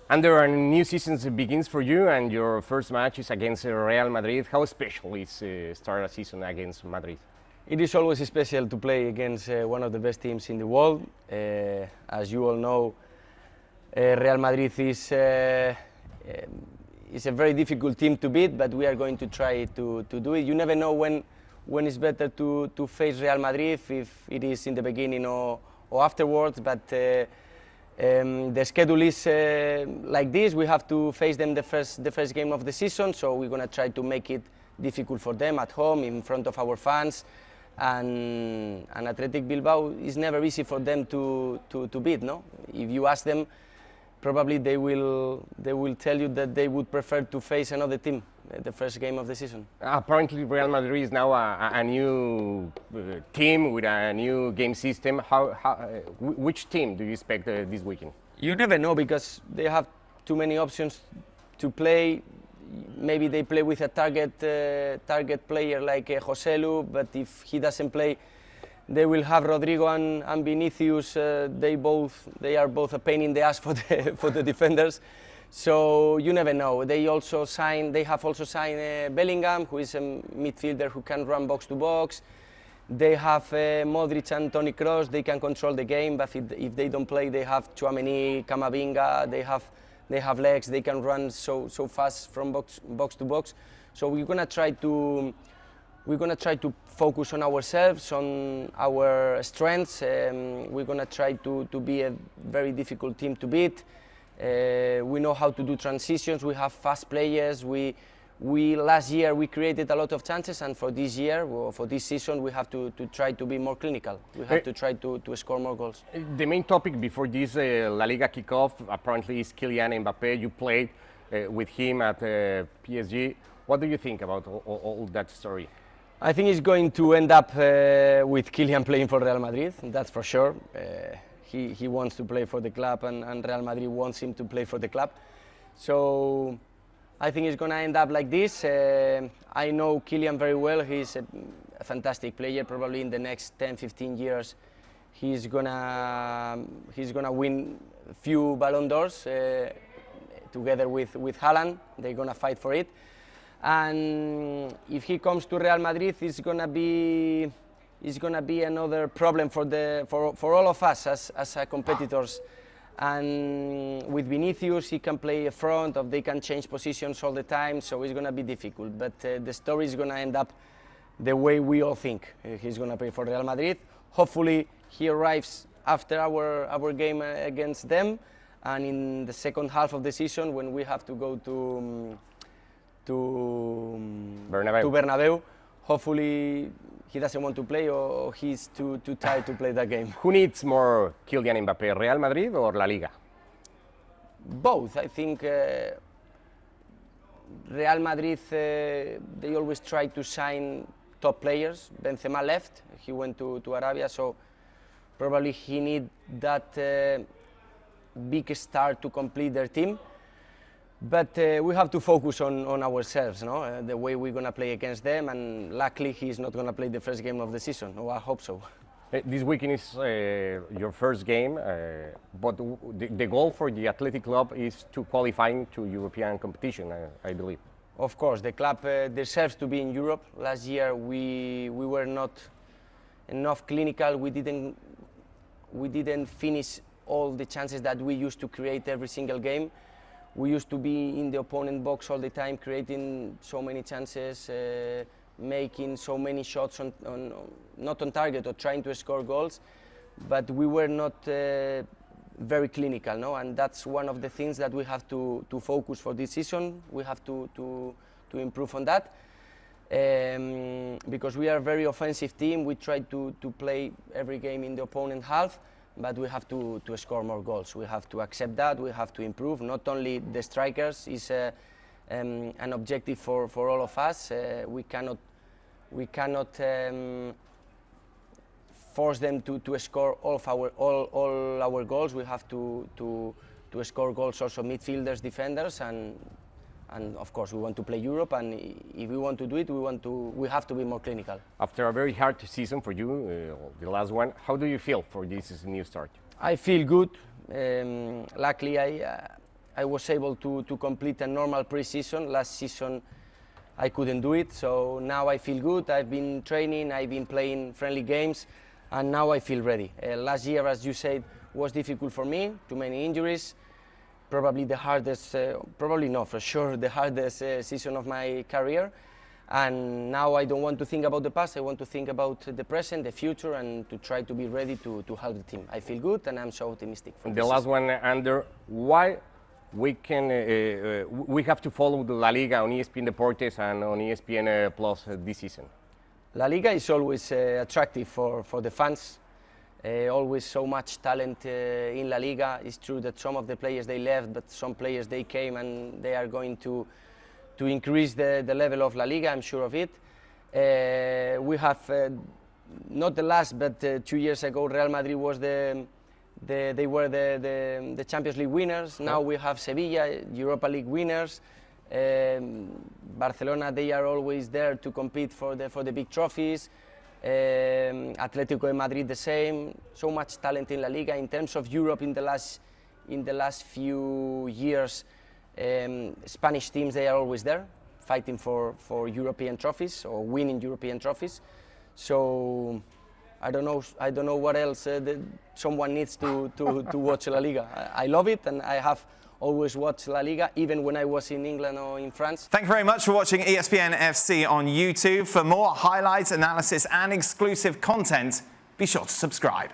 Under a new season begins for you, and your first match is against Real Madrid. How special is start a season against Madrid? It is always special to play against one of the best teams in the world. As you all know, Real Madrid is a very difficult team to beat, but we are going to try to do it. You never know when it's better to face Real Madrid, if it is in the beginning or afterwards, but the schedule is like this. We have to face them the first game of the season, so we're going to try to make it difficult for them at home in front of our fans. And Athletic Bilbao is never easy for them to beat. No, if you ask them, probably they will tell you that they would prefer to face another team the first game of the season. Apparently, Real Madrid is now a new team with a new game system. Which team do you expect this weekend? You never know, because they have too many options to play. Maybe they play with a target player like Joselu, but if he doesn't play, they will have Rodrigo and Vinicius. They are both a pain in the ass for the defenders. So you never know. They have also signed Bellingham, who is a midfielder who can run box to box. They have Modric and Toni Kroos. They can control the game, but if they don't play, they have Tchouaméni, Camavinga. They have legs. They can run so fast from box to box. So we're gonna try to focus on ourselves, on our strengths. We're gonna try to be a very difficult team to beat. We know how to do transitions. We have fast players. Last year we created a lot of chances, and for this year, or for this season, we have to try to be more clinical. We have to try to score more goals. The main topic before this La Liga kickoff apparently is Kylian Mbappé. You played with him at PSG. What do you think about all that story? I think he's going to end up with Kylian playing for Real Madrid, that's for sure. He wants to play for the club, and Real Madrid wants him to play for the club. So I think he's going to end up like this. I know Kylian very well. He's a fantastic player. Probably in the next 10-15 years, he's gonna win a few Ballon d'Ors together with Haaland. They're going to fight for it. And if he comes to Real Madrid, it's gonna be another problem for all of us as competitors. And with Vinicius, he can play front, or they can change positions all the time, so it's gonna be difficult. But the story is gonna end up the way we all think. He's gonna play for Real Madrid. Hopefully, he arrives after our game against them, and in the second half of the season, when we have to go to Bernabeu. Hopefully he doesn't want to play, or he's too tired to play that game. Who needs more Kylian Mbappé, Real Madrid or La Liga? Both. I think Real Madrid, they always try to sign top players. Benzema left, he went to Arabia, so probably he need that big star to complete their team. But we have to focus on ourselves, no? The way we're going to play against them, and luckily he's not going to play the first game of the season. Oh, I hope so. This weekend is your first game, but the goal for the Athletic Club is to qualify to European competition, I believe. Of course, the club deserves to be in Europe. Last year we were not enough clinical. We didn't finish all the chances that we used to create every single game. We used to be in the opponent box all the time, creating so many chances, making so many shots not on target or trying to score goals, but we were not very clinical, no? And that's one of the things that we have to focus for this season. We have to improve on that, because we are a very offensive team. We try to play every game in the opponent half, but we have to score more goals. We have to accept that. We have to improve. Not only the strikers is an objective for all of us. We cannot force them to score all our goals. We have to score goals also, midfielders, defenders, and of course we want to play Europe, and if we want to do it, we have to be more clinical. After a very hard season for you, the last one, how do you feel for this new start? I feel good. Luckily, I was able to complete a normal pre-season. Last season I couldn't do it, so now I feel good. I've been training, I've been playing friendly games, and now I feel ready. Last year, as you said, was difficult for me, too many injuries. Probably the hardest, probably no, for sure, the hardest season of my career. And now I don't want to think about the past, I want to think about the present, the future, and to try to be ready to help the team. I feel good and I'm so optimistic. For the last one, Ander, why we have to follow the La Liga on ESPN Deportes and on ESPN Plus this season? La Liga is always attractive for the fans. Always so much talent in La Liga. It's true that some of the players they left, but some players they came and they are going to increase the level of La Liga, I'm sure of it. We have, not the last, but 2 years ago, Real Madrid was they were the Champions League winners. Now we have Sevilla, Europa League winners. Barcelona, they are always there to compete for the big trophies. Atletico Madrid the same. So much talent in La Liga. In terms of Europe, in the last few years, Spanish teams, they are always there, fighting for European trophies or winning European trophies. So I don't know what else someone needs to watch La Liga. I love it, and I have always watched La Liga, even when I was in England or in France. Thank you very much for watching ESPN FC on YouTube. For more highlights, analysis and exclusive content, be sure to subscribe.